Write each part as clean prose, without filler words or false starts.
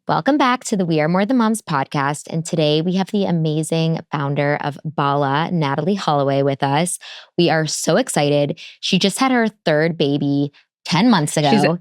Welcome back to the We Are More Than Moms podcast. And today we have the amazing founder of Bala, Natalie Holloway, with us. We are so excited. She just had her third baby 10 months ago.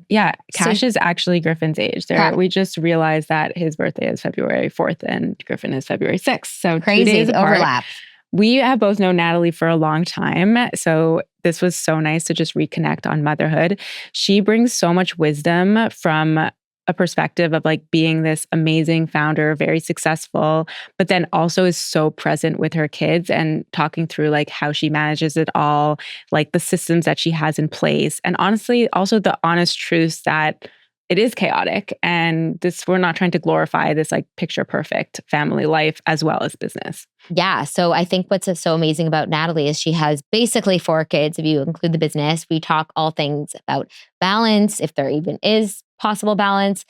Cash is actually Griffin's age. We just realized that his birthday is February 4th and Griffin is February 6th. So crazy 2 days apart. overlap. We have both known Natalie for a long time. So this was so nice to just reconnect on motherhood. She brings so much wisdom from a perspective of like being this amazing founder, very successful, but then also is so present with her kids and talking through like how she manages it all, like the systems that she has in place. And honestly, also the honest truths that it is chaotic. And we're not trying to glorify this like picture perfect family life as well as business. Yeah. So I think what's so amazing about Natalie is she has basically 4 kids, if you include the business. We talk all things about balance, if there even is possible balance,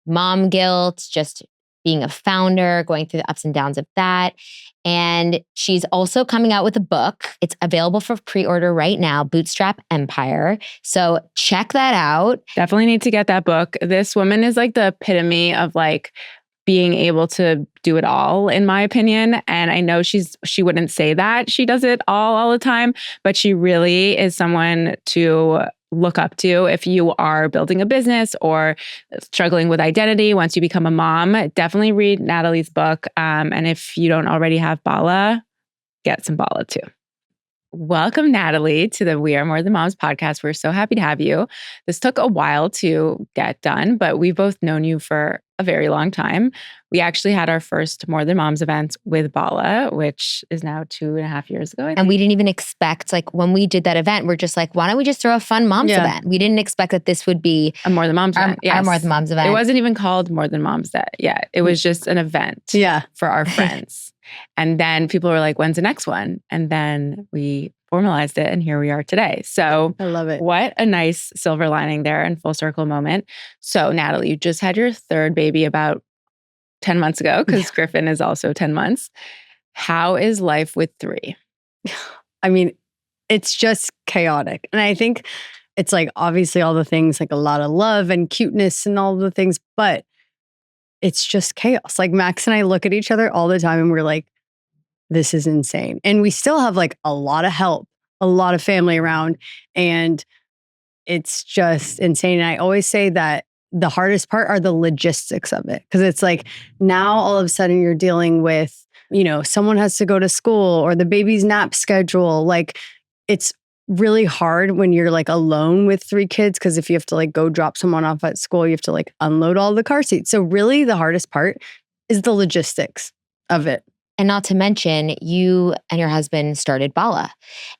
mom guilt, just being a founder, going through the ups and downs of that. And she's also coming out with a book. It's available for pre-order right now, Bootstrap Empire. So check that out. Definitely need to get that book. This woman is like the epitome of like being able to do it all, in my opinion. And I know she wouldn't say that she does it all the time, but she really is someone to look up to if you are building a business or struggling with identity once you become a mom. Definitely read Natalie's book. And if you don't already have Bala, get some Bala too. Welcome, Natalie, to the We Are More Than Moms podcast. We're so happy to have you. This took a while to get done, but we've both known you for a very long time. We actually had our first More Than Moms event with Bala, which is now 2.5 years ago. And we didn't even expect, like when we did that event, we're just like, why don't we just throw a fun moms event? We didn't expect that this would be a More Than Moms event. Our More Than Moms event. It wasn't even called More Than Moms yet. It was just an event for our friends. And then people were like, when's the next one? And then we formalized it and here we are today. So I love it. What a nice silver lining there and full circle moment. So Natalie, you just had your third baby about 10 months ago because Griffin is also 10 months. How is life with 3? I mean, it's just chaotic. And I think it's like obviously all the things, like a lot of love and cuteness and all the things, but it's just chaos. Like Max and I look at each other all the time and we're like, this is insane. And we still have like a lot of help, a lot of family around, and it's just insane. And I always say that the hardest part are the logistics of it. Because it's like now all of a sudden you're dealing with, someone has to go to school or the baby's nap schedule. Like it's really hard when you're like alone with 3 kids, because if you have to like go drop someone off at school, you have to like unload all the car seats. So really the hardest part is the logistics of it. And not to mention, you and your husband started Bala.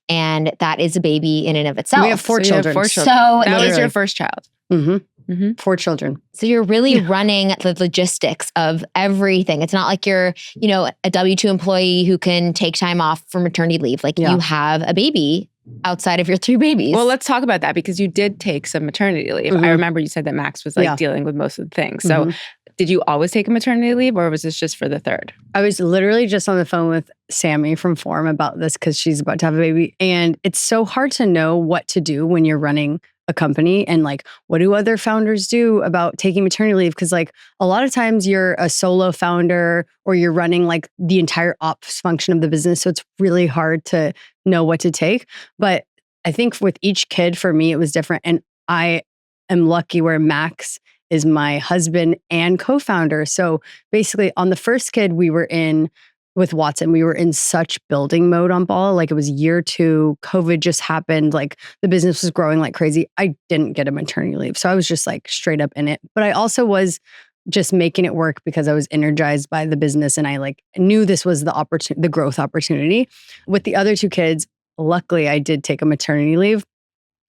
And that is a baby in and of itself. We have 4 children. So that was your first child. Mm-hmm. Mm-hmm. 4 children. So you're really running the logistics of everything. It's not like you're, a W-2 employee who can take time off for maternity leave. Like you have a baby outside of your 3 babies. Well, let's talk about that because you did take some maternity leave. I remember you said that Max was like dealing with most of the things. So did you always take a maternity leave or was this just for the third? I was literally just on the phone with Sammy from Form about this because she's about to have a baby. And it's so hard to know what to do when you're running a company and like, what do other founders do about taking maternity leave? Because like a lot of times you're a solo founder or you're running like the entire ops function of the business. So it's really hard to know what to take. But I think with each kid, for me, it was different. And I am lucky where Max is my husband and co-founder. So basically on the first kid with Watson, we were in such building mode on Bala. Like it was year 2, COVID just happened. Like the business was growing like crazy. I didn't get a maternity leave. So I was just like straight up in it. But I also was just making it work because I was energized by the business and I like knew this was the growth opportunity. With the other 2 kids, luckily I did take a maternity leave.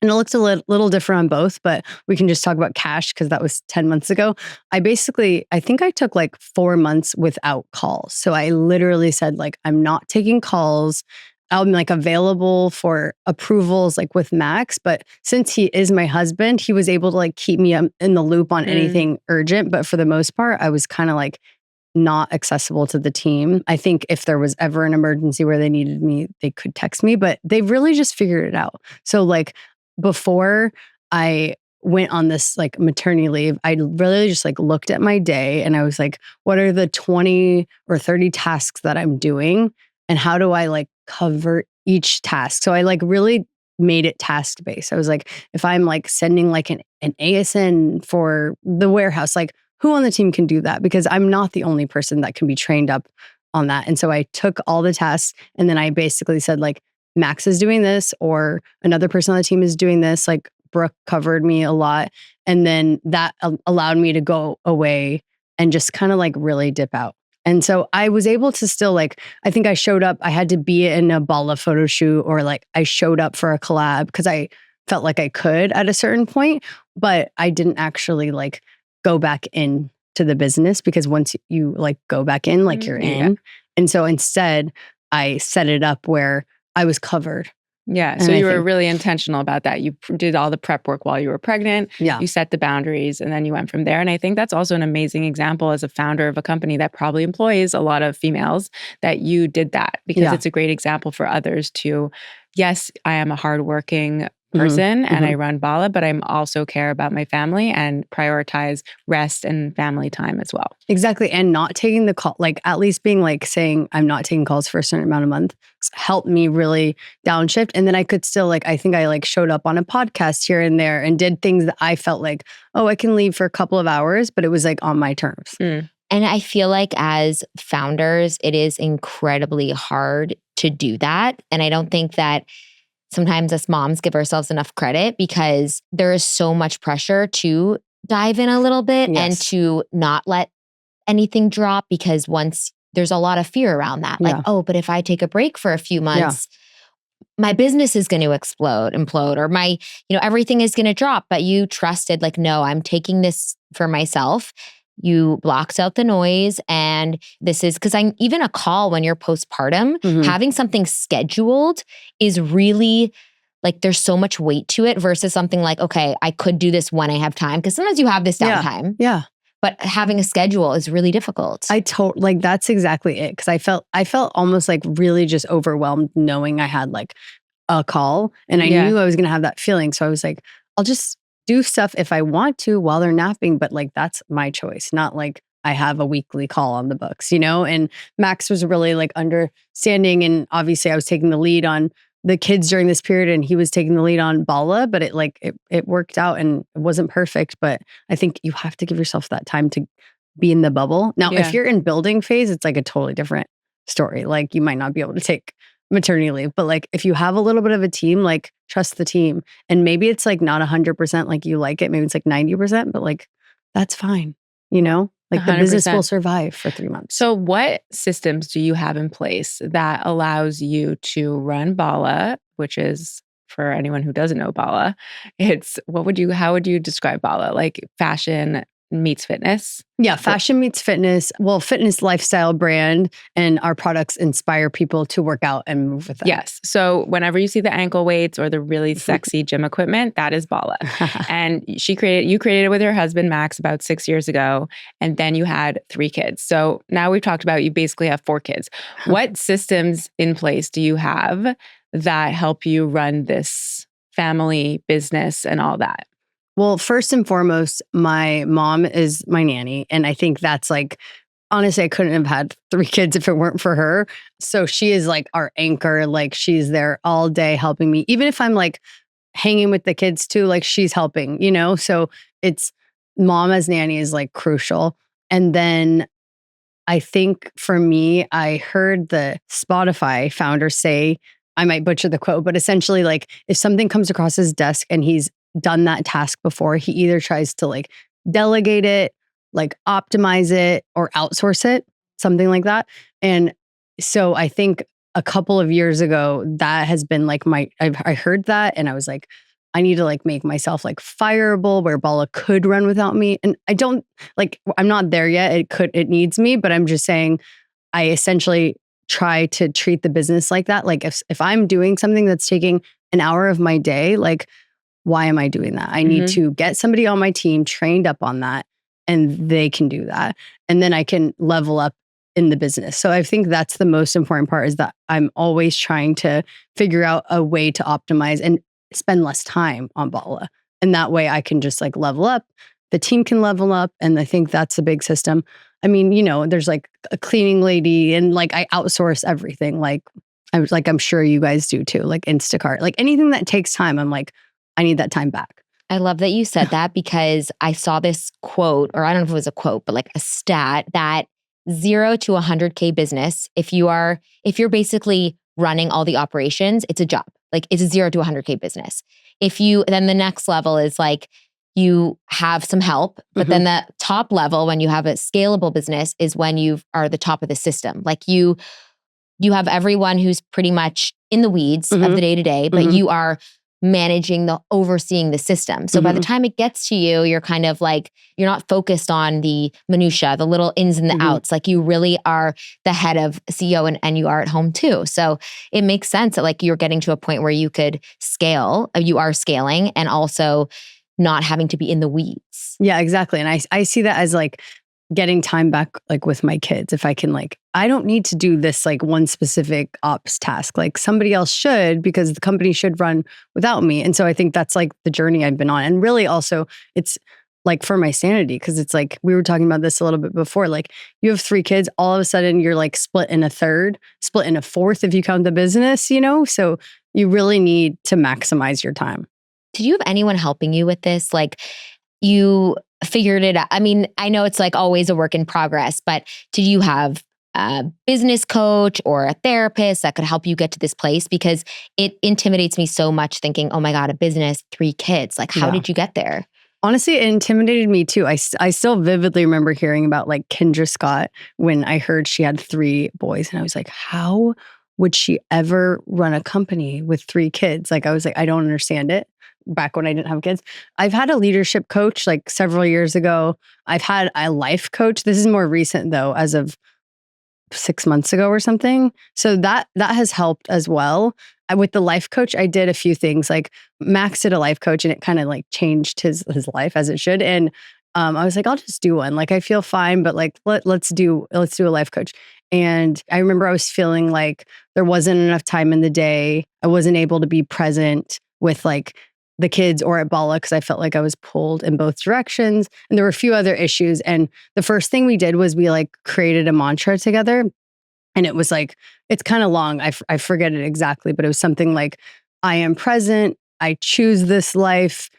And it looks a little different on both, but we can just talk about Cash because that was 10 months ago. I think I took like 4 months without calls. So I literally said like, I'm not taking calls. I'm like available for approvals like with Max. But since he is my husband, he was able to like keep me in the loop on anything urgent. But for the most part, I was kind of like not accessible to the team. I think if there was ever an emergency where they needed me, they could text me, but they really just figured it out. So like, before I went on this like maternity leave, I really just like looked at my day and I was like, what are the 20 or 30 tasks that I'm doing? And how do I like cover each task? So I like really made it task based. I was like, if I'm like sending like an ASN for the warehouse, like who on the team can do that? Because I'm not the only person that can be trained up on that. And so I took all the tasks and then I basically said like, Max is doing this or another person on the team is doing this. Like Brooke covered me a lot. And then that allowed me to go away and just kind of like really dip out. And so I was able to still like, I think I showed up, I had to be in a Bala photo shoot or like I showed up for a collab because I felt like I could at a certain point, but I didn't actually like go back in to the business because once you like go back in, like you're in. And so instead I set it up where I was covered. Yeah. So you were really intentional about that. You did all the prep work while you were pregnant. Yeah. You set the boundaries and then you went from there. And I think that's also an amazing example as a founder of a company that probably employs a lot of females that you did that because it's a great example for others to, yes, I am a hardworking person and I run Bala, but I'm also care about my family and prioritize rest and family time as well. Exactly. And not taking the call, like at least being like saying I'm not taking calls for a certain amount of month helped me really downshift. And then I could still like, I think I like showed up on a podcast here and there and did things that I felt like, oh, I can leave for a couple of hours, but it was like on my terms. And I feel like as founders, it is incredibly hard to do that. And I don't think that sometimes us moms give ourselves enough credit because there is so much pressure to dive in a little bit and to not let anything drop because once there's a lot of fear around that. Like, oh, but if I take a break for a few months, my business is going to implode, or my, everything is going to drop. But you trusted like, no, I'm taking this for myself. You blocked out the noise. And this is because even a call when you're postpartum, having something scheduled is really like there's so much weight to it versus something like, okay, I could do this when I have time. Because sometimes you have this downtime. Yeah. But having a schedule is really difficult. Like that's exactly it. Because I felt almost like really just overwhelmed knowing I had like a call and I knew I was going to have that feeling. So I was like, I'll just do stuff if I want to while they're napping, but like that's my choice, not like I have a weekly call on the books, And Max was really like understanding, and obviously I was taking the lead on the kids during this period, and he was taking the lead on Bala, but it worked out, and it wasn't perfect. But I think you have to give yourself that time to be in the bubble. Now, if you're in building phase, it's like a totally different story. Like you might not be able to take maternity leave, but like if you have a little bit of a team, like trust the team. And maybe it's like not 100% like you like it. Maybe it's like 90%, but like that's fine. Like 100%. The business will survive for 3 months. So what systems do you have in place that allows you to run Bala, which is, for anyone who doesn't know Bala, how would you describe Bala? Like fashion meets fitness? Yeah, fashion meets fitness. Well, fitness lifestyle brand, and our products inspire people to work out and move with them. Yes. So whenever you see the ankle weights or the really sexy gym equipment, that is Bala. And you created it with your husband, Max, about 6 years ago. And then you had 3 kids. So now we've talked about you basically have 4 kids. What systems in place do you have that help you run this family business and all that? Well, first and foremost, my mom is my nanny. And I think that's like, honestly, I couldn't have had 3 kids if it weren't for her. So she is like our anchor. Like she's there all day helping me. Even if I'm like hanging with the kids too, like she's helping, So it's mom as nanny is like crucial. And then I think for me, I heard the Spotify founder say, I might butcher the quote, but essentially like if something comes across his desk and he's done that task before, he either tries to like delegate it, like optimize it, or outsource it, something like that. And so I think a couple of years ago, that has been like I heard that and I was like, I need to like make myself like fireable where Bala could run without me. And I don't I'm not there yet. It needs me, but I'm just saying I essentially try to treat the business like that. Like if I'm doing something that's taking an hour of my day, like why am I doing that? I need to get somebody on my team trained up on that and they can do that. And then I can level up in the business. So I think that's the most important part is that I'm always trying to figure out a way to optimize and spend less time on Bala. And that way I can just like level up. The team can level up. And I think that's a big system. I mean, there's like a cleaning lady and like I outsource everything. Like I'm sure you guys do too, like Instacart, like anything that takes time. I'm like, I need that time back. I love that you said that because I saw this quote, or I don't know if it was a quote, but like a stat that 0 to 100K business, if you're basically running all the operations, it's a job. Like it's a 0 to 100K business. Then the next level is like you have some help, but then the top level when you have a scalable business is when you are the top of the system. Like you have everyone who's pretty much in the weeds of the day to day, but you are overseeing the system. So by the time it gets to you, you're kind of like, you're not focused on the minutia, the little ins and the outs. Like you really are the head of CEO and you are at home too. So it makes sense that like you're getting to a point where you could scale, you are scaling and also not having to be in the weeds. Yeah, exactly. And I see that as like getting time back like with my kids. If I can like, I don't need to do this like one specific ops task. Like somebody else should, because the company should run without me. And so I think that's like the journey I've been on. And really also it's like for my sanity, because it's like, we were talking about this a little bit before, like you have 3 kids, all of a sudden you're like split in a third, split in a fourth if you count the business, so you really need to maximize your time. Did you have anyone helping you with this? Like you figured it out. I mean, I know it's like always a work in progress, but did you have a business coach or a therapist that could help you get to this place? Because it intimidates me so much thinking, oh my God, a business, 3 kids. Like, how did you get there? Honestly, it intimidated me too. I still vividly remember hearing about like Kendra Scott when I heard she had 3 boys. And I was like, how would she ever run a company with 3 kids? Like, I was like, I don't understand it. Back when I didn't have kids. I've had a leadership coach like several years ago. I've had a life coach. This is more recent though, as of 6 months ago or something. So that has helped as well. With the life coach, I did a few things. Like Max did a life coach and it kind of like changed his life as it should. And I was like, I'll just do one. Like I feel fine, but like let's do a life coach. And I remember I was feeling like there wasn't enough time in the day. I wasn't able to be present with like the kids or at Bala because I felt like I was pulled in both directions. And there were a few other issues. And the first thing we did was we like created a mantra together. And it was like, it's kind of long. I forget it exactly, but it was something like, I am present. I choose this life.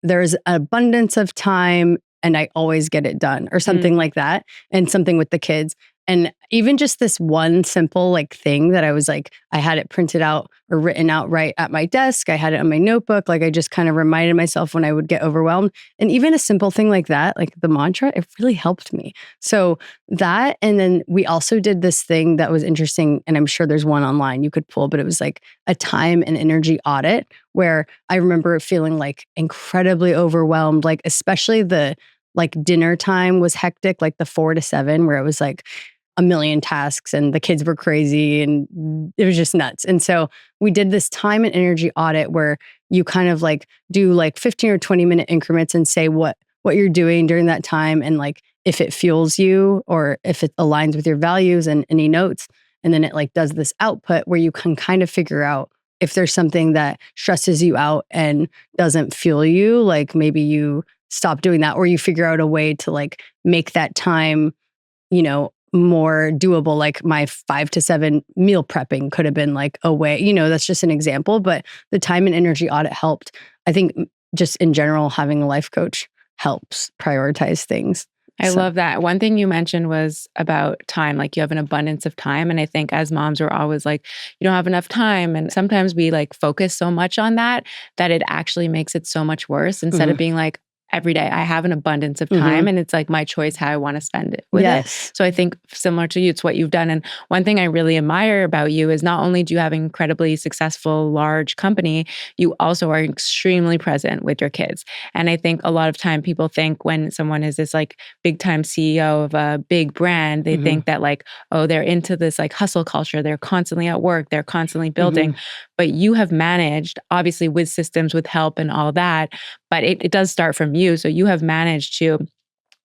There's an abundance of time and I always get it done or something like that. And something with the kids. And even just this one simple like thing that I was like, I had it printed out or written out right at my desk. I had it on my notebook. Like I just kind of reminded myself when I would get overwhelmed. And even a simple thing like that, like the mantra, it really helped me. So that, and then we also did this thing that was interesting. And I'm sure there's one online you could pull, but it was like a time and energy audit where I remember feeling like incredibly overwhelmed, like especially the like dinner time was hectic, like the 4 to 7, where it was like a million tasks and the kids were crazy and it was just nuts. And so we did this time and energy audit where you kind of like do like 15 or 20 minute increments and say what you're doing during that time and like if it fuels you or if it aligns with your values and any notes. And then it like does this output where you can kind of figure out if there's something that stresses you out and doesn't fuel you, like maybe you stop doing that or you figure out a way to like make that time, more doable. Like my 5 to 7 meal prepping could have been like a way, that's just an example, but the time and energy audit helped. I think just in general, having a life coach helps prioritize things. I love that. One thing you mentioned was about time, like you have an abundance of time. And I think as moms, we're always like, you don't have enough time. And sometimes we like focus so much on that it actually makes it so much worse instead of being like, every day I have an abundance of time and it's like my choice how I want to spend it with it. So I think similar to you, it's what you've done. And one thing I really admire about you is not only do you have an incredibly successful, large company, you also are extremely present with your kids. And I think a lot of time people think when someone is this like big time CEO of a big brand, they think that like, oh, they're into this like hustle culture. They're constantly at work. They're constantly building. But you have managed, obviously with systems, with help and all that, but it does start from you. So you have managed to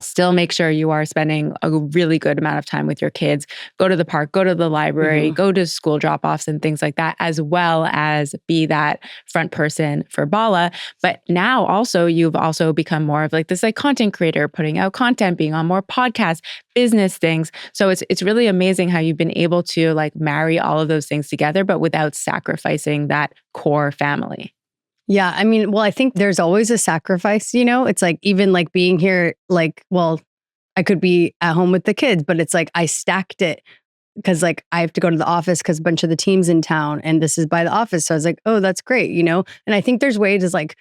still make sure you are spending a really good amount of time with your kids. Go to the park, go to the library, go to school drop-offs and things like that, as well as be that front person for Bala. But now also you've also become more of like this like content creator, putting out content, being on more podcasts, business things. So it's really amazing how you've been able to like marry all of those things together, but without sacrificing that core family. Yeah, I mean, well, I think there's always a sacrifice, It's like even like being here, like, well, I could be at home with the kids, but it's like I stacked it because like I have to go to the office because a bunch of the team's in town and this is by the office. So I was like, oh, that's great, And I think there's ways like,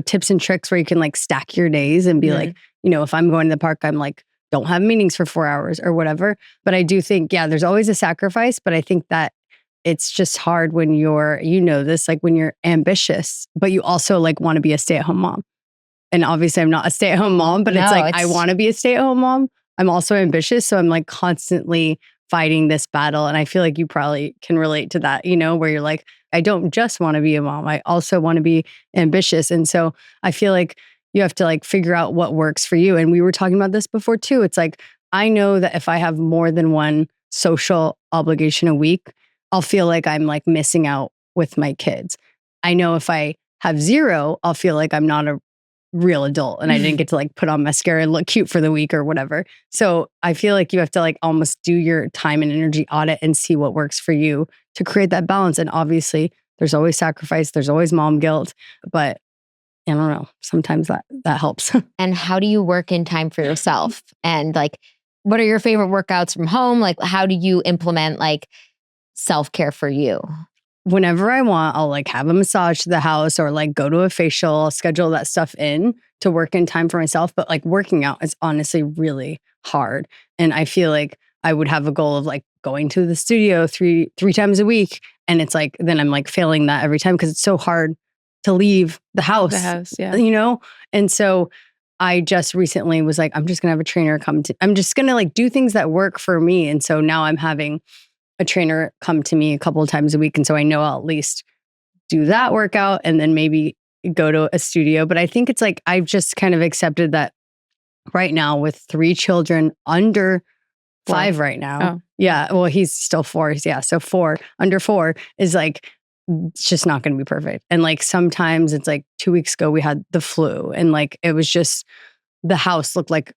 tips and tricks where you can like stack your days and be like, if I'm going to the park, I'm like, don't have meetings for 4 hours or whatever. But I do think, yeah, there's always a sacrifice, but I think that it's just hard when you're, this, like when you're ambitious, but you also like want to be a stay-at-home mom. And obviously I'm not a stay-at-home mom, but it's like, I want to be a stay-at-home mom. I'm also ambitious. So I'm like constantly fighting this battle. And I feel like you probably can relate to that, where you're like, I don't just want to be a mom. I also want to be ambitious. And so I feel like you have to like figure out what works for you. And we were talking about this before too. It's like, I know that if I have more than one social obligation a week, I'll feel like I'm like missing out with my kids. I know if I have zero, I'll feel like I'm not a real adult and I didn't get to like put on mascara and look cute for the week or whatever. So I feel like you have to like almost do your time and energy audit and see what works for you to create that balance. And obviously there's always sacrifice, there's always mom guilt, but I don't know, sometimes that helps. And how do you work in time for yourself? And like, what are your favorite workouts from home? Like, how do you implement like self-care for you? Whenever I want, I'll like have a massage to the house or like go to a facial, I'll schedule that stuff in to work in time for myself. But like working out is honestly really hard. And I feel like I would have a goal of like going to the studio three times a week. And it's like, then I'm like failing that every time because it's so hard to leave the house, yeah. And so I just recently was like, I'm just gonna have a trainer I'm just gonna like do things that work for me. And so now I'm having a trainer come to me a couple of times a week. And so I know I'll at least do that workout and then maybe go to a studio. But I think it's like, I've just kind of accepted that right now with 3 children under 5 right now. Oh. Yeah. Well, he's still 4. Yeah. So 4, under 4 is like, it's just not going to be perfect. And like, sometimes it's like 2 weeks ago, we had the flu and like, it was just, the house looked like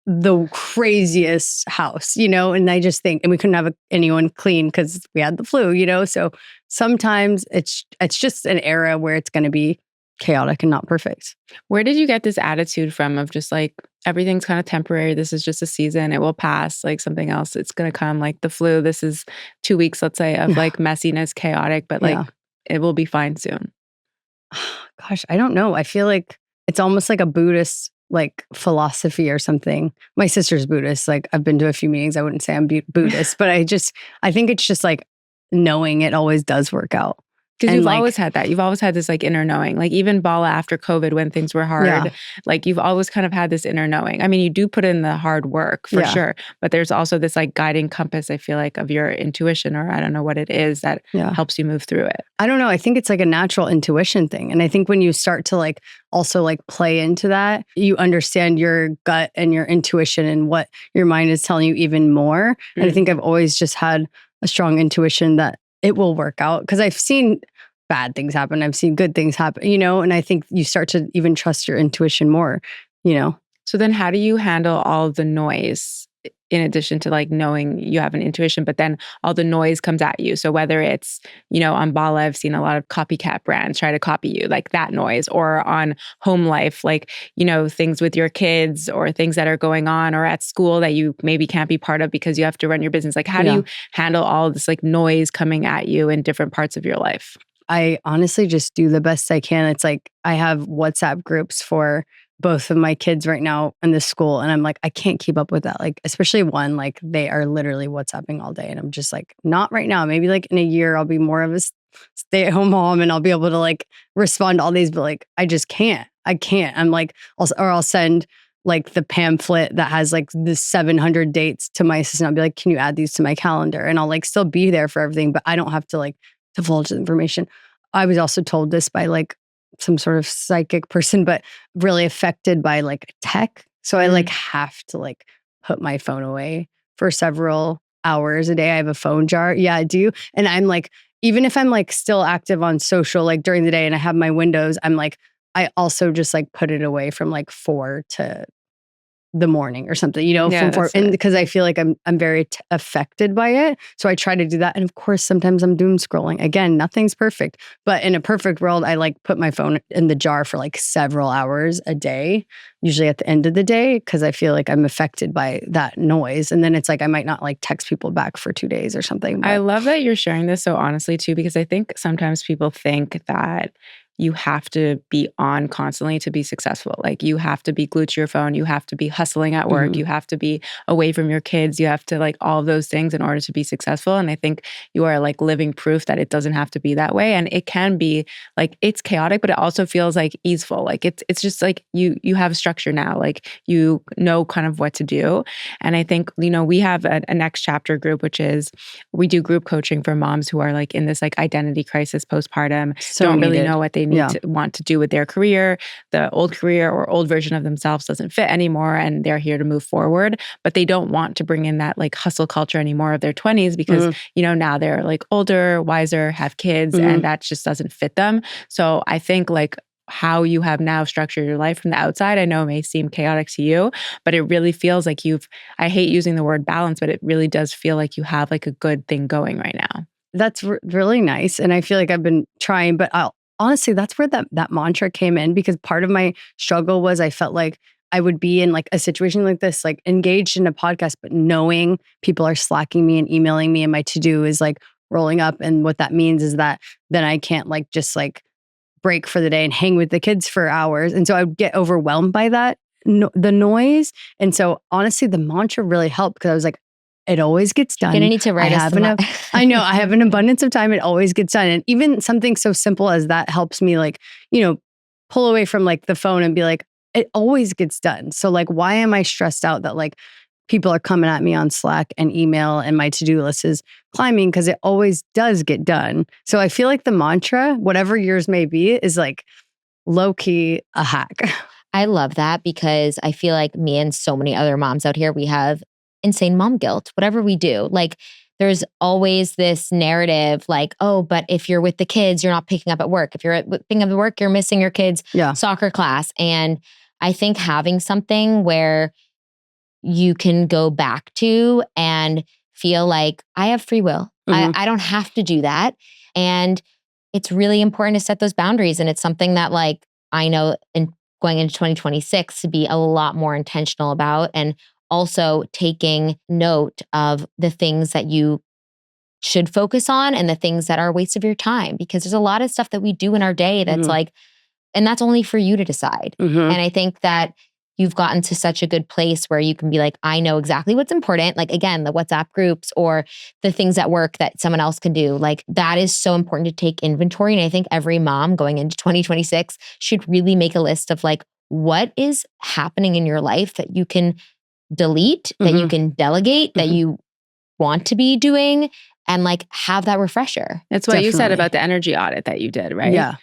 the craziest house, and I just think, and we couldn't have anyone clean because we had the flu, so sometimes it's just an era where it's going to be chaotic and not perfect. Where did you get this attitude from of just like, everything's kind of temporary, this is just a season, it will pass, like something else, it's going to come, like the flu, this is 2 weeks, let's say, of like messiness, chaotic, but like it will be fine soon? Gosh, I don't know. I feel like it's almost like a Buddhist like philosophy or something. My sister's Buddhist. Like I've been to a few meetings. I wouldn't say I'm Buddhist, but I think it's just like knowing it always does work out. Because you've always had that. You've always had this like inner knowing. Like even Bala after COVID when things were hard, like you've always kind of had this inner knowing. I mean, you do put in the hard work for sure, but there's also this like guiding compass, I feel like, of your intuition, or I don't know what it is that helps you move through it. I don't know. I think it's like a natural intuition thing. And I think when you start to like also like play into that, you understand your gut and your intuition and what your mind is telling you even more. And I think I've always just had a strong intuition that it will work out because I've seen bad things happen. I've seen good things happen, and I think you start to even trust your intuition more, So then how do you handle all of the noise in addition to like knowing you have an intuition, but then all the noise comes at you? So whether it's, on Bala, I've seen a lot of copycat brands try to copy you, like that noise, or on home life, like, things with your kids or things that are going on or at school that you maybe can't be part of because you have to run your business. Like, how do you handle all of this like noise coming at you in different parts of your life? I honestly just do the best I can. It's like I have WhatsApp groups for both of my kids right now in the school. And I'm like, I can't keep up with that. Like, especially one, like they are literally WhatsApping all day. And I'm just like, not right now. Maybe like in a year, I'll be more of a stay-at-home mom and I'll be able to like respond to all these, but like, I just can't. I can't. I'm like, I'll send like the pamphlet that has like the 700 dates to my assistant. I'll be like, can you add these to my calendar? And I'll like still be there for everything, but I don't have to like divulge the information. I was also told this by like some sort of psychic person, but really affected by like tech So I like have to like put my phone away for several hours a day. I have a phone jar. Yeah, I do. And I'm like, even if I'm like still active on social, like during the day and I have my windows, I'm like, I also just like put it away from like 4 to the morning or something, Yeah, from 4. that's And it. because I feel like I'm very affected by it. So I try to do that. And of course, sometimes I'm doom scrolling. Again, nothing's perfect. But in a perfect world, I like put my phone in the jar for like several hours a day, usually at the end of the day, because I feel like I'm affected by that noise. And then it's like I might not like text people back for 2 days or something. I But love that you're sharing this so honestly too, because I think sometimes people think that you have to be on constantly to be successful. Like you have to be glued to your phone, you have to be hustling at work, you have to be away from your kids, you have to like all of those things in order to be successful. And I think you are like living proof that it doesn't have to be that way. And it can be like it's chaotic, but it also feels like easeful. Like it's just like you have a structure now, like you know kind of what to do. And I think, we have a next chapter group, which is we do group coaching for moms who are like in this like identity crisis postpartum, so don't really needed. know what they need to want to do with their career. The old career or old version of themselves doesn't fit anymore and they're here to move forward, but they don't want to bring in that like hustle culture anymore of their 20s because, now they're like older, wiser, have kids, and that just doesn't fit them. So I think like how you have now structured your life from the outside, I know may seem chaotic to you, but it really feels like I hate using the word balance, but it really does feel like you have like a good thing going right now. That's really nice. And I feel like I've been trying, but honestly, that's where that mantra came in, because part of my struggle was I felt like I would be in like a situation like this, like engaged in a podcast, but knowing people are slacking me and emailing me and my to-do is like rolling up. And what that means is that then I can't like just like break for the day and hang with the kids for hours. And so I would get overwhelmed by that, the noise. And so honestly, the mantra really helped because I was like, it always gets done. You're gonna need to write us I know I have an abundance of time. It always gets done. And even something so simple as that helps me like, pull away from like the phone and be like, it always gets done. So like, why am I stressed out that like people are coming at me on Slack and email and my to-do list is climbing, because it always does get done. So I feel like the mantra, whatever yours may be, is like low-key a hack. I love that because I feel like me and so many other moms out here, we have insane mom guilt, whatever we do. Like there's always this narrative like, oh, but if you're with the kids, you're not picking up at work. If you're picking up at work, you're missing your kids' soccer class. And I think having something where you can go back to and feel like I have free will. I don't have to do that. And it's really important to set those boundaries. And it's something that like I know in going into 2026 to be a lot more intentional about, and also taking note of the things that you should focus on and the things that are a waste of your time, because there's a lot of stuff that we do in our day that's like, and that's only for you to decide. And I think that you've gotten to such a good place where you can be like, I know exactly what's important. Like again, the WhatsApp groups or the things at work that someone else can do. Like that is so important to take inventory. And I think every mom going into 2026 should really make a list of like, what is happening in your life that you can delete, that you can delegate, that you want to be doing, and like have that refresher. That's what you said about the energy audit that you did, right? Yeah.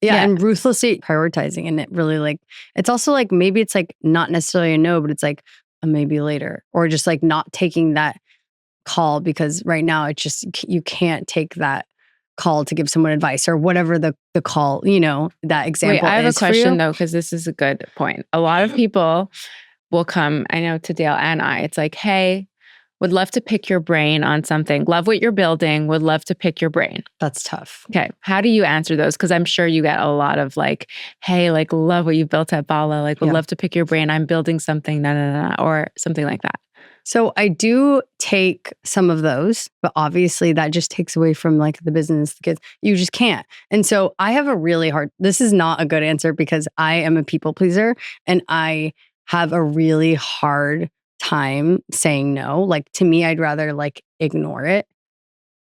And ruthlessly prioritizing. And it really like, it's also like, maybe it's like not necessarily a no, but it's like a maybe later, or just like not taking that call because right now it's just, you can't take that call to give someone advice or whatever the call, that example is. Wait, I have a question though, because this is a good point. A lot of people will come, I know to Dale and I, it's like, hey, would love to pick your brain on something. Love what you're building. Would love to pick your brain. That's tough. Okay. How do you answer those? Because I'm sure you get a lot of like, hey, like love what you built at Bala. Like would love to pick your brain. I'm building something, or something like that. So I do take some of those, but obviously that just takes away from like the business, because you just can't. And so I have a really hard, this is not a good answer because I am a people pleaser and I have a really hard time saying no. Like to me, I'd rather like ignore it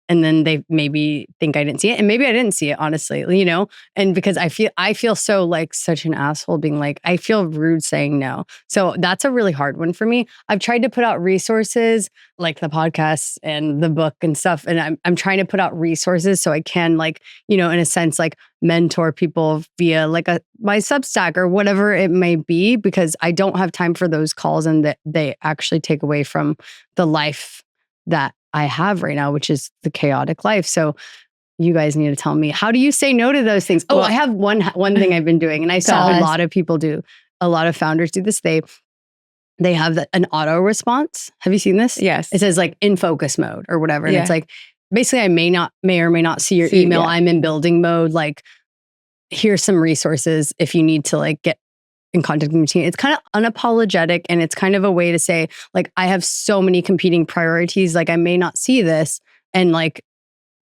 and then they maybe think I didn't see it, and maybe I didn't see it, honestly, you know. And because I feel so like such an asshole being like, I feel rude saying no. So that's a really hard one for me. I've tried to put out resources like the podcast and the book and stuff, and I'm trying to put out resources so I can, like, you know, in a sense, like mentor people via like my Substack or whatever it may be, because I don't have time for those calls, and that they actually take away from the life that I have right now, which is the chaotic life. So you guys need to tell me, how do you say no to those things? Oh, well, I have one thing I've been doing, and I saw a lot of people do, a lot of founders do this. They have an auto response. Have you seen this? Yes. It says like in focus mode or whatever. And it's like, basically I may or may not see your email. I'm in building mode. Like, here's some resources if you need to like get in contact with me. It's kind of unapologetic, and it's kind of a way to say, like, I have so many competing priorities. Like, I may not see this, and like,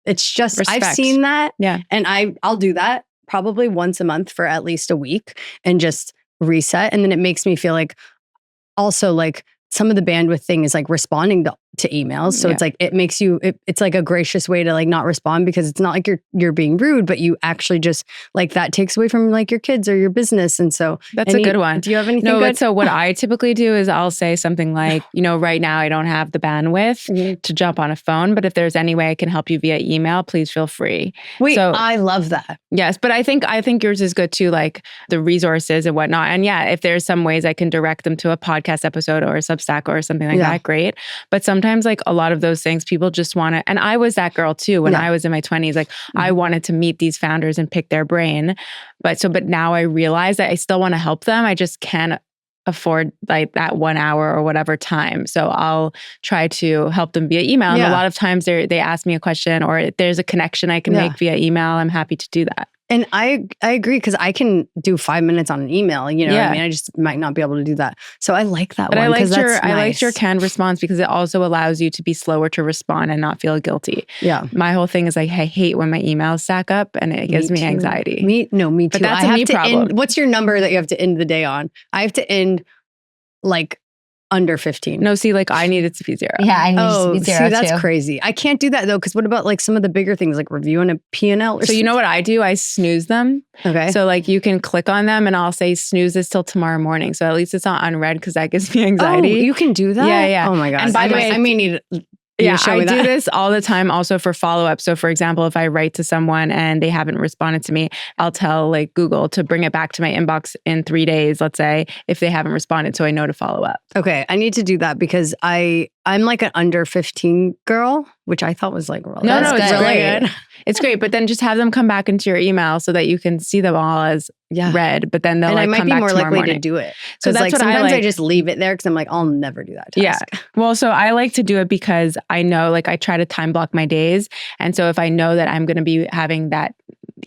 it's just respect. I've seen that, and I'll do that probably once a month for at least a week and just reset, and then it makes me feel like also like some of the bandwidth thing is like responding to emails. So it's like, it makes you, it's like a gracious way to like not respond, because it's not like you're being rude, but you actually just like, that takes away from like your kids or your business. And so that's a good one. Do you have anything good? But so what I typically do is I'll say something like, you know, right now I don't have the bandwidth to jump on a phone, but if there's any way I can help you via email, please feel free. Wait, so, I love that. Yes. But I think yours is good too, like the resources and whatnot. And if there's some ways I can direct them to a podcast episode or a Substack or something like that, great. But sometimes like a lot of those things, people just want to, and I was that girl too, when I was in my 20s, like I wanted to meet these founders and pick their brain. But now I realize that I still want to help them. I just can't afford like that 1 hour or whatever time. So I'll try to help them via email. And a lot of times they ask me a question, or if there's a connection I can make via email, I'm happy to do that. And I agree, because I can do 5 minutes on an email, you know what I mean? I just might not be able to do that. So I like that one. I liked your canned response, because it also allows you to be slower to respond and not feel guilty. Yeah. My whole thing is like, I hate when my emails stack up, and it gives me anxiety. Me too. But that's a me problem. What's your number that you have to end the day on? I have to end like under 15. No, see, like I need it to be 0. Yeah, I need it to be 0 see, that's crazy. I can't do that though, because what about like some of the bigger things, like reviewing a P&L? So you know what I do? I snooze them. Okay. So like you can click on them, and I'll say snooze this till tomorrow morning. So at least it's not unread, because that gives me anxiety. Oh, you can do that? Yeah. Oh my God. And by the way, I may need I do this all the time also for follow-up. So for example, if I write to someone and they haven't responded to me, I'll tell like Google to bring it back to my inbox in 3 days, let's say, if they haven't responded, so I know to follow up. Okay, I need to do that, because I'm like an under 15 girl, which I thought was like, really it's really good. It's great, but then just have them come back into your email so that you can see them all as read, but then they'll like come back tomorrow morning. And I might be more likely to do it. So that's like what sometimes I just leave it there, because I'm like, I'll never do that task. Yeah. Well, so I like to do it because I know, like I try to time block my days. And so if I know that I'm going to be having that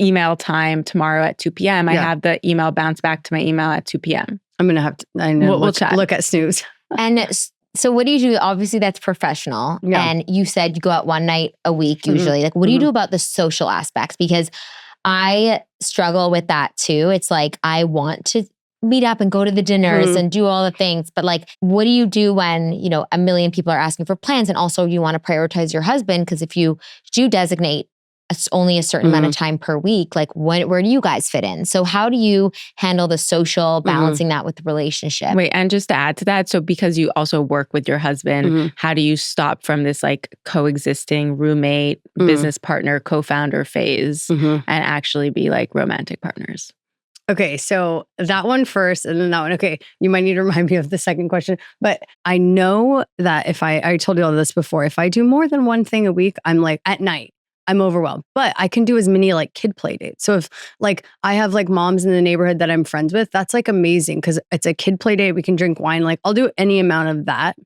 email time tomorrow at 2 p.m., I have the email bounce back to my email at 2 p.m. I'm going to have to, I know, we'll look at snooze. And so what do you do? Obviously that's professional. Yeah. And you said you go out one night a week usually. Like what do you do about the social aspects? Because I struggle with that too. It's like, I want to meet up and go to the dinners and do all the things. But like, what do you do when, you know, a million people are asking for plans, and also you want to prioritize your husband? Because if you do designate only a certain amount of time per week, like where do you guys fit in? So how do you handle the social, balancing that with the relationship? Wait, and just to add to that, so because you also work with your husband, how do you stop from this like coexisting roommate, business partner, co-founder phase and actually be like romantic partners? Okay, so that one first, and then that one. Okay, you might need to remind me of the second question. But I know that if I told you all this before, if I do more than one thing a week, I'm like at night, I'm overwhelmed. But I can do as many like kid play dates. So if like I have like moms in the neighborhood that I'm friends with, that's like amazing, because it's a kid play date. We can drink wine. Like I'll do any amount of that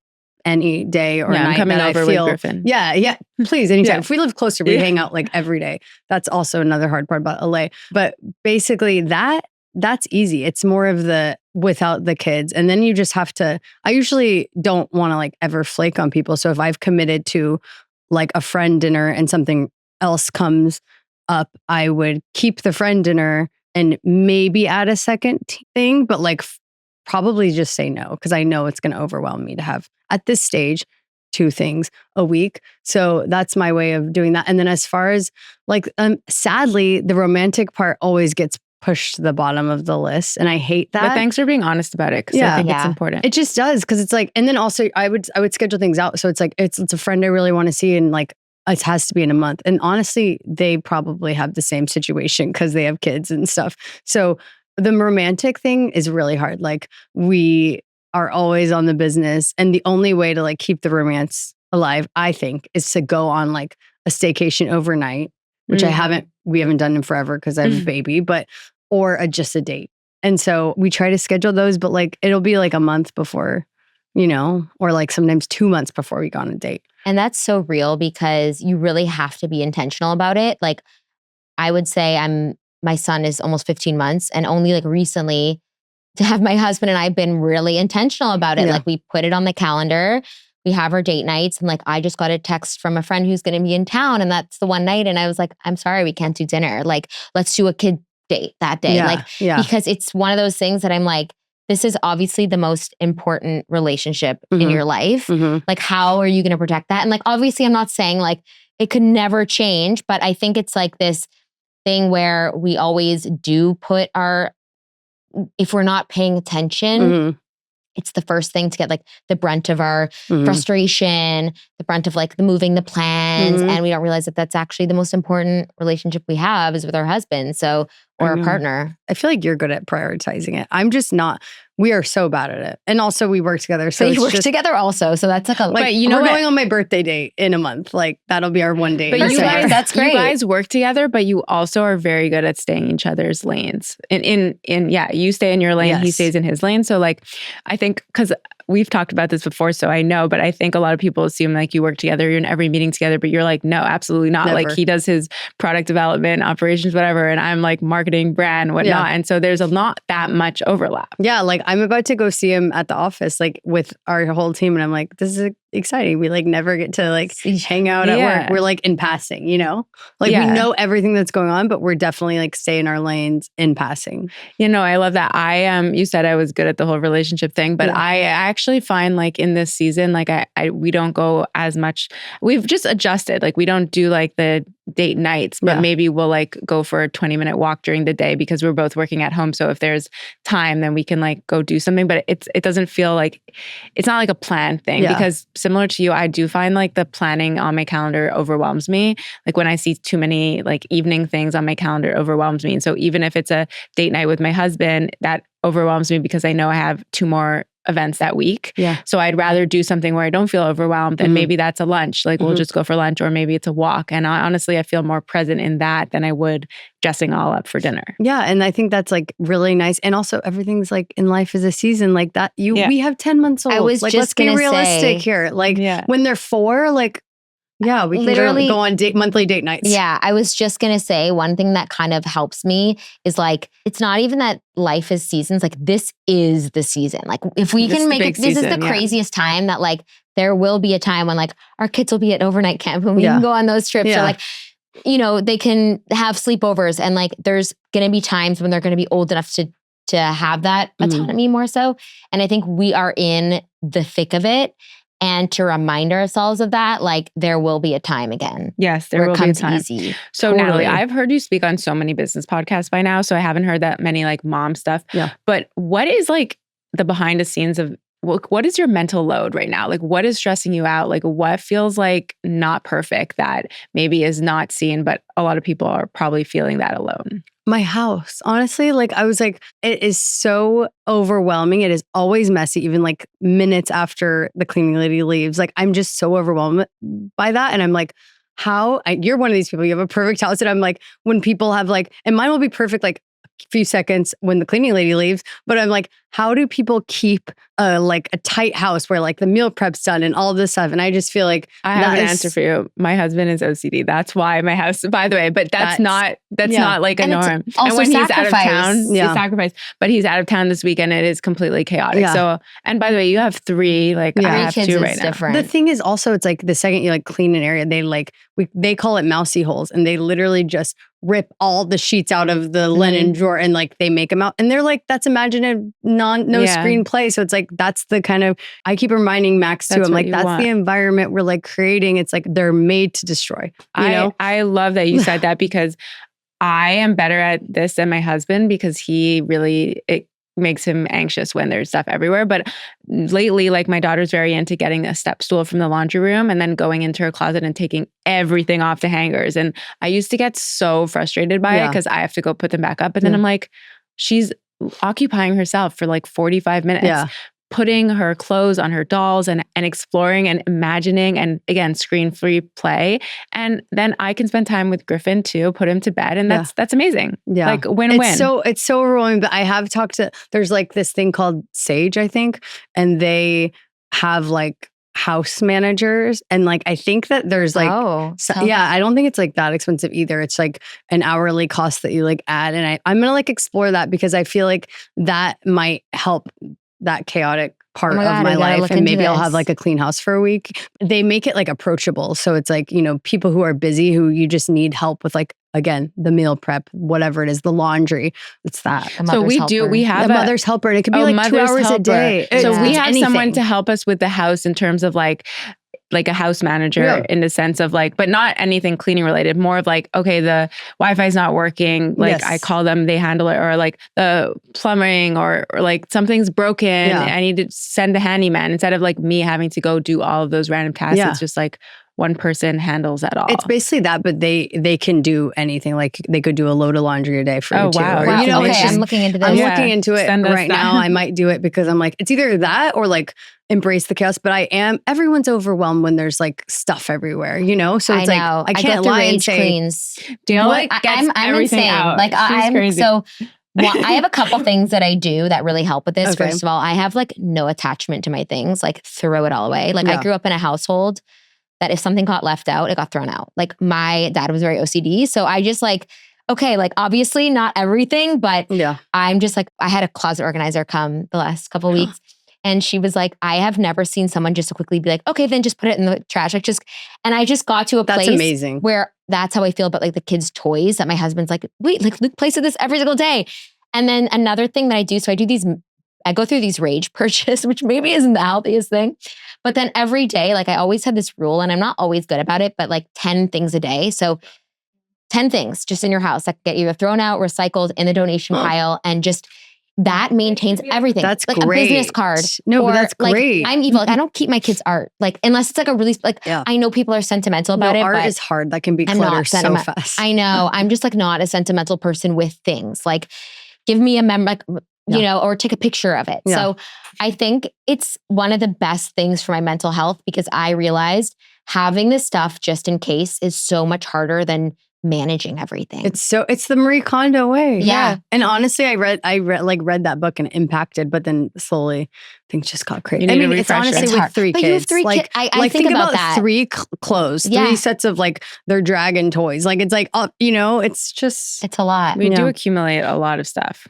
any day or night. I'm coming that over I feel, with Griffin. Yeah, please, anytime. If we live closer, we hang out like every day. That's also another hard part about LA. But basically that's easy. It's more of the without the kids. And then you just have to, I usually don't want to like ever flake on people. So if I've committed to like a friend dinner and something else comes up, I would keep the friend dinner and maybe add a second thing, but like probably just say no, because I know it's going to overwhelm me to have at this stage 2 things a week. So that's my way of doing that. And then as far as like, sadly, the romantic part always gets pushed to the bottom of the list. And I hate that. But thanks for being honest about it. Because I think it's important. It just does. Cause it's like, and then also I would schedule things out. So it's like, it's a friend I really want to see. And like, it has to be in a month. And honestly, they probably have the same situation because they have kids and stuff. So the romantic thing is really hard. Like we are always on the business. And the only way to like keep the romance alive, I think, is to go on like a staycation overnight, which we haven't done in forever because I have a baby, or just a date. And so we try to schedule those, but like it'll be like a month before, or like sometimes 2 months before we go on a date. And that's so real because you really have to be intentional about it. Like I would say my son is almost 15 months and only like recently to have my husband and I been really intentional about it. Yeah. Like we put it on the calendar. We have our date nights and like I just got a text from a friend who's going to be in town and that's the one night. And I was like, I'm sorry, we can't do dinner. Like let's do a kid date that day. Because it's one of those things that I'm like, this is obviously the most important relationship in your life. Like how are you going to protect that? And like, obviously I'm not saying like it could never change, but I think it's like this thing where we always do put if we're not paying attention, it's the first thing to get like the brunt of our frustration, the brunt of like the moving the plans. And we don't realize that that's actually the most important relationship we have is with our husband. So, or a partner. I feel like you're good at prioritizing it. I'm just not. We are so bad at it. And also we work together. So you work together also. So that's like a, but we're going on my birthday date in a month. Like that'll be our one date. But you guys, that's great. You guys work together, but you also are very good at staying in each other's lanes. You stay in your lane, he stays in his lane. So like, I think, because we've talked about this before, so I know, but I think a lot of people assume like you work together, you're in every meeting together, but you're like, no, absolutely not. Never. Like he does his product development, operations, whatever, and I'm like marketing, brand, whatnot. And so there's not that much overlap. Yeah, like I'm about to go see him at the office, like with our whole team, and I'm like, this is exciting. We like never get to like hang out at work. We're like in passing, Like we know everything that's going on, but we're definitely like stay in our lanes in passing. I love that. You said I was good at the whole relationship thing, but I actually find like in this season, like we don't go as much. We've just adjusted. Like we don't do like the date nights, but maybe we'll like go for a 20-minute walk during the day because we're both working at home. So if there's time, then we can like go do something. But it doesn't feel like, it's not like a planned thing because similar to you, I do find like the planning on my calendar overwhelms me. Like when I see too many like evening things on my calendar overwhelms me. And so even if it's a date night with my husband, that overwhelms me because I know I have 2 more events that week. Yeah. So I'd rather do something where I don't feel overwhelmed and maybe that's a lunch. Like we'll just go for lunch or maybe it's a walk. And honestly, I feel more present in that than I would dressing all up for dinner. Yeah. And I think that's like really nice. And also everything's like in life is a season like that. We have 10 months old. I was like, just let's be realistic here. Like when they're 4, like, we can literally go on monthly date nights. Yeah, I was just going to say one thing that kind of helps me is like, it's not even that life is seasons. Like this is the season. Like if we can make it, this is the craziest time that like, there will be a time when like our kids will be at overnight camp and we can go on those trips or like, they can have sleepovers and like, there's going to be times when they're going to be old enough to have that autonomy more so. And I think we are in the thick of it. And to remind ourselves of that, like there will be a time again. Yes, there will be a time. Easy. So Natalie, I've heard you speak on so many business podcasts by now, so I haven't heard that many like mom stuff. Yeah. But what is like the behind the scenes of what is your mental load right now? Like what is stressing you out? Like what feels like not perfect that maybe is not seen, but a lot of people are probably feeling that alone? My house, honestly, like I was like, it is so overwhelming. It is always messy, even like minutes after the cleaning lady leaves. Like I'm just so overwhelmed by that. And I'm like, you're one of these people, you have a perfect house. And I'm like, when people have like, and mine will be perfect like a few seconds when the cleaning lady leaves. But I'm like, how do people keep like a tight house where like the meal prep's done and all this stuff? And I just feel like I have an answer for you. My husband is OCD. That's why my house, by the way, but that's not like a norm. Also, and when he's out of town, he's sacrificed. But he's out of town this weekend. It is completely chaotic. Yeah. So, and by the way, you have 3, like I have 2 right now. Different. The thing is also, it's like the second you like clean an area, they call it mousy holes, and they literally just rip all the sheets out of the linen drawer and like they make them out. And they're like, that's imaginative, no screenplay. So it's like, that's the kind of, I keep reminding Max too. I'm like, that's the environment we're like creating. It's like, they're made to destroy, you know? I love that you said that because I am better at this than my husband because it makes him anxious when there's stuff everywhere. But lately, like my daughter's very into getting a step stool from the laundry room and then going into her closet and taking everything off the hangers. And I used to get so frustrated by it because I have to go put them back up. And then I'm like, she's occupying herself for like 45 minutes. Putting her clothes on her dolls and exploring and imagining and again, screen-free play. And then I can spend time with Griffin too, put him to bed. And that's amazing. Yeah. Like win-win. It's so overwhelming. But I have talked to, there's like this thing called Sage, I think. And they have like house managers. And like, I think that there's like, I don't think it's like that expensive either. It's like an hourly cost that you like add. And I'm going to like explore that because I feel like that might help that chaotic part of my life. And maybe I'll have like a clean house for a week. They make it like approachable. So it's like, you know, people who are busy, who you just need help with like, again, the meal prep, whatever it is, the laundry. It's that. So we have a mother's helper. And it could be like 2 hours a day. So we have someone to help us with the house in terms of like a house manager in the sense of like, but not anything cleaning related, more of like, okay, the Wi-Fi is not working. Like I call them, they handle it, or like the plumbing or like something's broken. I need to send a handyman instead of like me having to go do all of those random tasks. It's just like one person handles that all. It's basically that, but they can do anything. Like they could do a load of laundry a day for you too. Wow. You know, I'm looking into this. I'm looking into it right now. I might do it because I'm like, it's either that or like embrace the chaos. But everyone's overwhelmed when there's like stuff everywhere, you know? So it's like, I can't lie and say, cleans. Dale like gets everything insane. Out. Like I'm crazy. I have a couple things that I do that really help with this. First of all, I have like no attachment to my things, like throw it all away. Like I grew up in a household that if something got left out, it got thrown out. Like my dad was very OCD. So I just like, okay, like obviously not everything, but I'm just like, I had a closet organizer come the last couple of weeks. And she was like, I have never seen someone just so quickly be like, okay, then just put it in the trash. Like and I just got to a place amazing. Where that's how I feel about like the kids' toys that my husband's like, wait, like Luke plays with this every single day. And then another thing that I do, so I go through these rage purchase, which maybe isn't the healthiest thing. But then every day, like I always had this rule and I'm not always good about it, but like 10 things a day. So 10 things just in your house that get either thrown out, recycled, in the donation pile, and just that maintains everything. That's like great. A business card. No, but that's great. Like, I'm evil. Like I don't keep my kids' art. Like unless it's like a really I know people are sentimental about it. Art but is hard. That can be clutter so fast. I know. I'm just like not a sentimental person with things. Like give me a you know, or take a picture of it. Yeah. So I think it's one of the best things for my mental health because I realized having this stuff just in case is so much harder than managing everything. It's the Marie Kondo way. Yeah. And honestly, I read that book and it impacted, but then slowly things just got crazy. I mean, it's honestly with 3 kids. You have 3 kids. I think about that. 3 clothes, 3 sets of like their dragon toys. Like it's like, you know, it's a lot. We do accumulate a lot of stuff.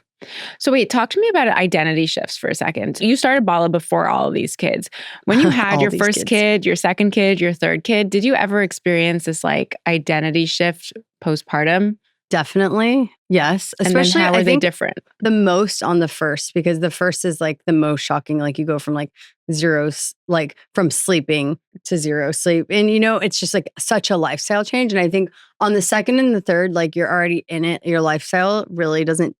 So wait, talk to me about identity shifts for a second. You started Bala before all of these kids. When you had your first kid, your second kid, your third kid, did you ever experience this like identity shift postpartum? Definitely. Yes. Especially, how are they different? The most on the first, because the first is like the most shocking. Like you go from like from sleeping to 0 sleep. And you know, it's just like such a lifestyle change. And I think on the second and the third, like you're already in it. Your lifestyle really doesn't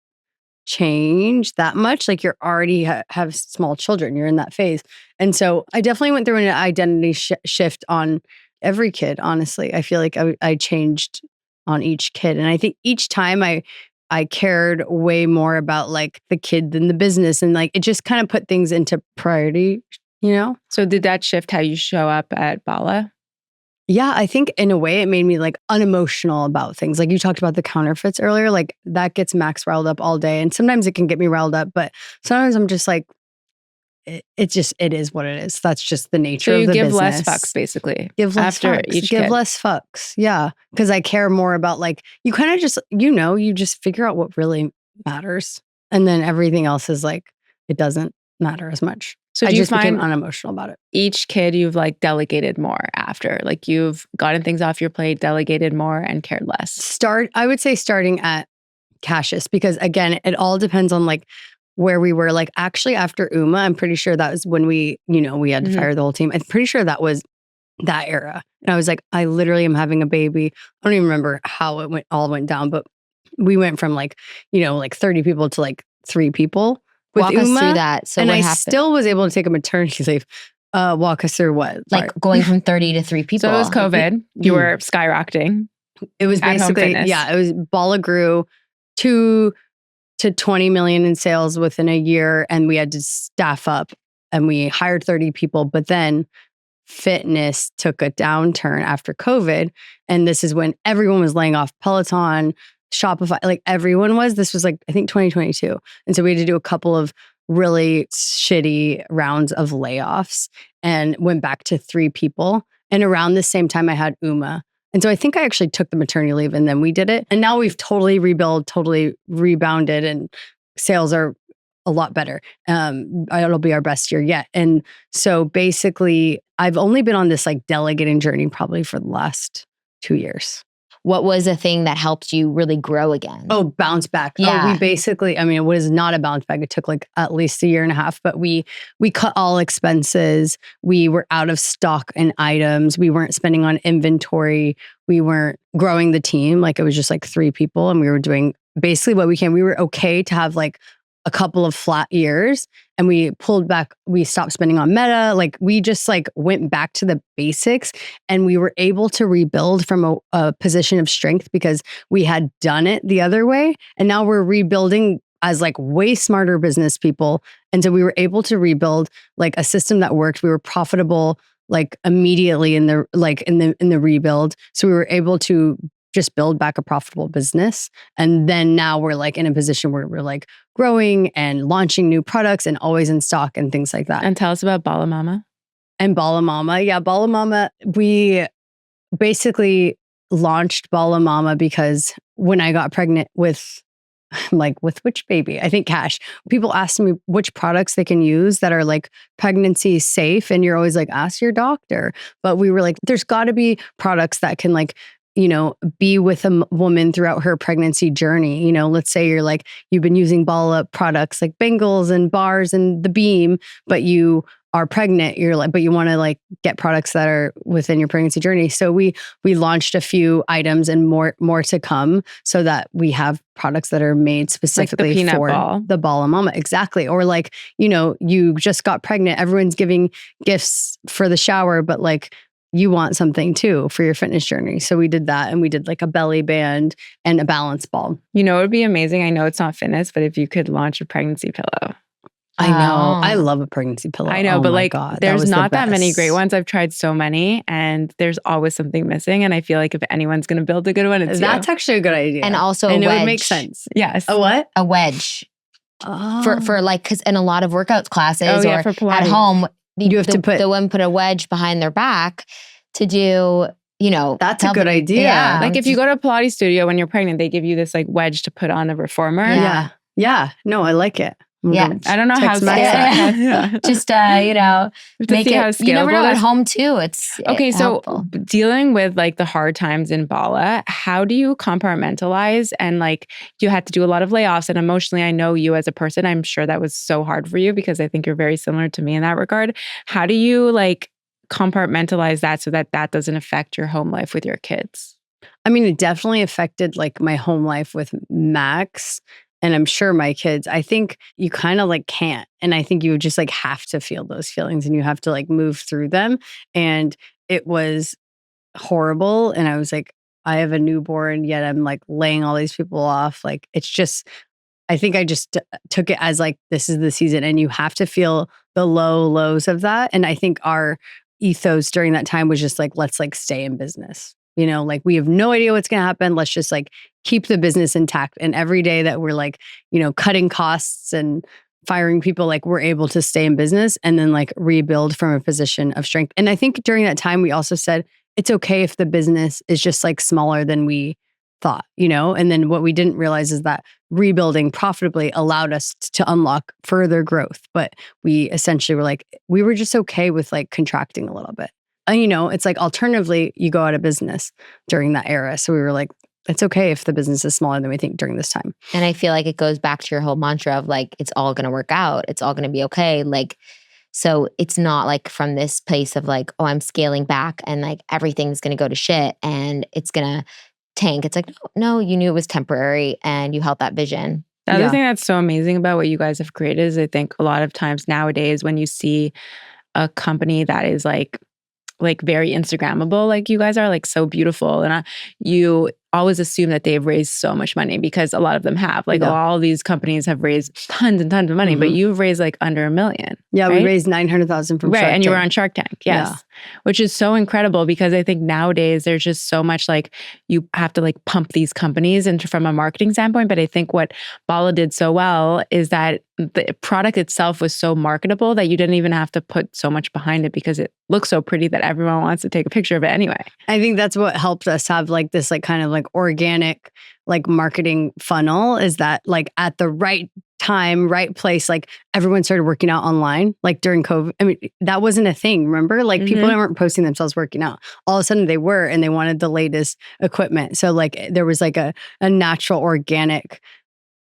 change that much. Like you're already have small children. You're in that phase. And so I definitely went through an identity shift on every kid. Honestly, I feel like I changed on each kid. And I think each time I cared way more about like the kid than the business. And like, it just kind of put things into priority, you know? So did that shift how you show up at Bala? Yeah, I think in a way it made me like unemotional about things. Like you talked about the counterfeits earlier, like that gets Max riled up all day. And sometimes it can get me riled up, but sometimes I'm just like, it is what it is. That's just the nature of the business. So you give less fucks, basically. Give less fucks. Yeah. Because I care more about like, you kind of just, you just figure out what really matters. And then everything else is like, it doesn't matter as much. So I do you just became find unemotional about it. each kid you've like delegated more after? Like you've gotten things off your plate, delegated more, and cared less? I would say starting at Cassius, because again, it all depends on like where we were. Like actually after Uma, I'm pretty sure that was when we had to Mhm. fire the whole team. I'm pretty sure that was that era. And I was like, I literally am having a baby. I don't even remember how it all went down, but we went from like 30 people to like 3 people with Walk Uma. us through that. So and what I happened? still was able to take a maternity leave. Walk us through what? Like going from 30 to 3 people. So it was COVID. You were skyrocketing. It was At-home basically, fitness. yeah, it was Bala grew 2 to 20 million in sales within a year. And we had to staff up and we hired 30 people. But then fitness took a downturn after COVID. And this is when everyone was laying off. Peloton, Shopify, like everyone was. This was like, I think 2022. And so we had to do a couple of really shitty rounds of layoffs and went back to 3 people. And around the same time, I had Uma. And so I think I actually took the maternity leave and then we did it. And now we've totally rebuilt, totally rebounded, and sales are a lot better. It'll be our best year yet. And so basically, I've only been on this like delegating journey probably for the last 2 years. What was a thing that helped you really grow again? Oh, bounce back. Yeah. We basically, I mean, it was not a bounce back. It took like at least a year and a half, but we cut all expenses. We were out of stock and items. We weren't spending on inventory. We weren't growing the team. Like it was just like 3 people and we were doing basically what we can. We were okay to have like a couple of flat years and we pulled back. We stopped spending on Meta. Like we just like went back to the basics and we were able to rebuild from a position of strength because we had done it the other way. And now we're rebuilding as like way smarter business people. And so we were able to rebuild like a system that worked. We were profitable like immediately in the rebuild. So we were able to just build back a profitable business. And then now we're like in a position where we're like growing and launching new products and always in stock and things like that. And tell us about Bala Mama. And Bala Mama. Yeah, Bala Mama. We basically launched Bala Mama because when I got pregnant with which baby? I think Cash. People asked me which products they can use that are like pregnancy safe. And you're always like, ask your doctor. But we were like, there's got to be products that can like, be with a woman throughout her pregnancy journey. Let's say you've been using Bala products like bangles and bars and the beam, but you are pregnant. But you want to like get products that are within your pregnancy journey. So we launched a few items and more to come so that we have products that are made specifically like the peanut for ball. The Bala Mama. Exactly. Or like, you just got pregnant. Everyone's giving gifts for the shower, but like, you want something too for your fitness journey. So we did that and we did like a belly band and a balance ball. It would be amazing. I know it's not fitness, but if you could launch a pregnancy pillow. I know. Oh. I love a pregnancy pillow. I know, Oh but my like God, there's was the not that many best. great ones. I've tried so many and there's always something missing. And I feel like if anyone's going to build a good one, it's That's you. actually a good idea. And also and a it wedge. would make sense. Yes. A what? A wedge. Oh. For like, because in a lot of workouts classes Oh, yeah, or for at Pilates. home, You have to put- the women put a wedge behind their back to do, That's a good idea. Yeah. Like if you go to a Pilates studio when you're pregnant, they give you this like wedge to put on a reformer. Yeah. Yeah. No, I like it. I'm Yeah. gonna I don't know how text Max that. Yeah. just To make see how it. You never know scalable it at is. home too. It's Okay, so helpful. dealing with like the hard times in Bala, how do you compartmentalize? And like you had to do a lot of layoffs, and emotionally, I know you as a person, I'm sure that was so hard for you because I think you're very similar to me in that regard. How do you like compartmentalize that so that that doesn't affect your home life with your kids? I mean, it definitely affected like my home life with Max. And I'm sure my kids, I think you kind of like can't. And I think you would just like have to feel those feelings and you have to like move through them. And it was horrible. And I was like, I have a newborn, yet I'm like laying all these people off. Like, it's just, I think I just took it as like, this is the season and you have to feel the lows of that. And I think our ethos during that time was just like, let's like stay in business. Like we have no idea what's going to happen. Let's just like keep the business intact. And every day that we're like, cutting costs and firing people, like we're able to stay in business and then like rebuild from a position of strength. And I think during that time, we also said, it's okay if the business is just like smaller than we thought, and then what we didn't realize is that rebuilding profitably allowed us to unlock further growth. But we essentially were like, we were just okay with like contracting a little bit. And it's like alternatively, you go out of business during that era. So we were like, it's okay if the business is smaller than we think during this time. And I feel like it goes back to your whole mantra of like, it's all going to work out. It's all going to be okay. Like, so it's not like from this place of like, oh, I'm scaling back and like everything's going to go to shit and it's going to tank. It's like, no, you knew it was temporary and you held that vision. The other thing that's so amazing about what you guys have created is I think a lot of times nowadays when you see a company that is like very Instagrammable, like you guys are, like so beautiful. And you always assume that they've raised so much money because a lot of them have. Like all these companies have raised tons and tons of money, but you've raised like under $1 million. Yeah, right? we raised $900,000 from Shark Tank. And you were on Shark Tank, yes. Which is so incredible because I think nowadays there's just so much like you have to like pump these companies and from a marketing standpoint. But I think what Bala did so well is that the product itself was so marketable that you didn't even have to put so much behind it because it looks so pretty that everyone wants to take a picture of it anyway. I think that's what helped us have like this like kind of like organic like marketing funnel is that like at the right time, right place, like everyone started working out online like during COVID. I mean, that wasn't a thing, remember? Like people weren't posting themselves working out. All of a sudden they were and they wanted the latest equipment. So like there was like a natural organic.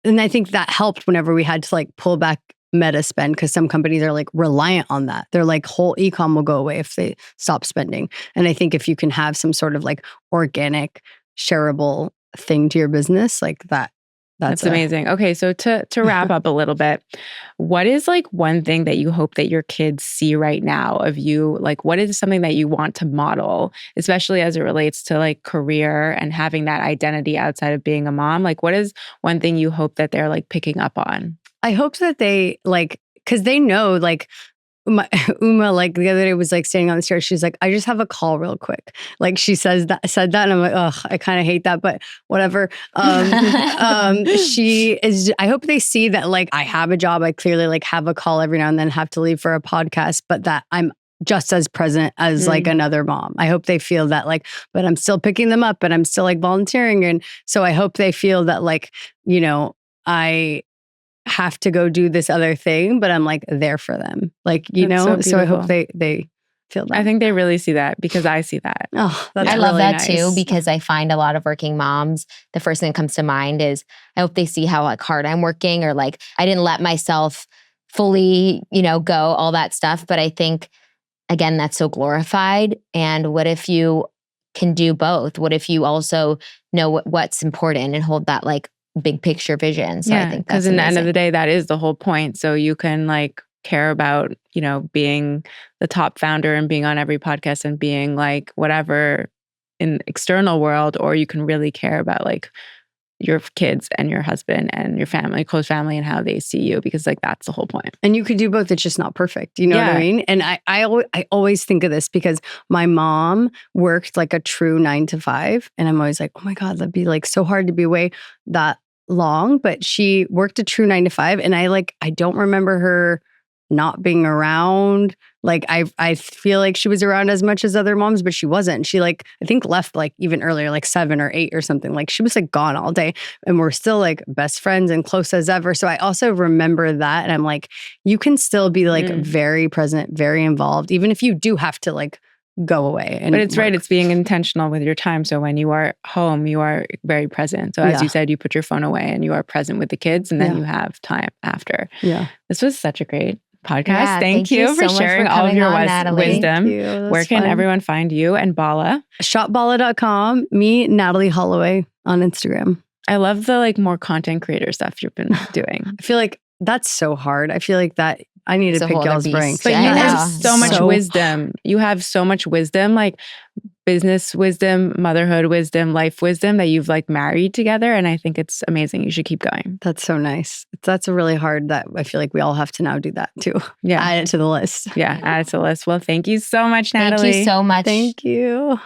And I think that helped whenever we had to like pull back meta spend because some companies are like reliant on that. They're like whole e-com will go away if they stop spending. And I think if you can have some sort of like organic, shareable thing to your business, like that's amazing. Okay, so to wrap up a little bit, what is like one thing that you hope that your kids see right now of you? Like what is something that you want to model, especially as it relates to like career and having that identity outside of being a mom? Like what is one thing you hope that they're like picking up on? I hope that they like, because they know like Uma, like the other day was like standing on the stairs. She's like, I just have a call real quick. Like she said that and I'm like, oh, I kind of hate that, but whatever. She is, I hope they see that like I have a job. I clearly like have a call every now and then, have to leave for a podcast, but that I'm just as present as like another mom. I hope they feel that like, but I'm still picking them up and I'm still like volunteering. And so I hope they feel that like, I have to go do this other thing, but I'm like there for them. Like, so I hope they feel that. I think they really see that because I see that. Oh, that's I love really that nice. too, because I find a lot of working moms, the first thing that comes to mind is I hope they see how like hard I'm working or like I didn't let myself fully, go, all that stuff. But I think, again, that's so glorified. And what if you can do both? What if you also know what's important and hold that like big picture vision? So I think that's because in the end of the day, that is the whole point. So you can like care about, being the top founder and being on every podcast and being like whatever in the external world, or you can really care about like your kids and your husband and your family, close family, and how they see you, because like that's the whole point. And you could do both. It's just not perfect. You know what I mean? And I always think of this because my mom worked like a true 9 to 5. And I'm always like, oh my God, that'd be like so hard to be away that long. But she worked a true 9 to 5. And I don't remember her not being around. Like I feel like she was around as much as other moms, but she wasn't. She I think left like even earlier, like 7 or 8 or something. Like she was like gone all day, and we're still like best friends and close as ever. So I also remember that. And I'm like, you can still be like very present, very involved, even if you do have to like go away. But it's right. It's being intentional with your time. So when you are home, you are very present. So as you said, you put your phone away and you are present with the kids, and then you have time after. Yeah. This was such a great podcast. Yeah, thank you for so sharing for all of your wisdom. Thank you. Where can everyone find you and Bala? Shopbala.com, me, Natalie Holloway on Instagram. I love the like more content creator stuff you've been doing. I feel like that's so hard. I feel like that I need to pick y'all's brain. But you have so much wisdom. You have so much wisdom, like business wisdom, motherhood wisdom, life wisdom that you've like married together. And I think it's amazing. You should keep going. That's so nice. That's a really hard that I feel like we all have to now do that too. Yeah. Add it to the list. Yeah. Add it to the list. Well, thank you so much, Natalie. Thank you so much. Thank you.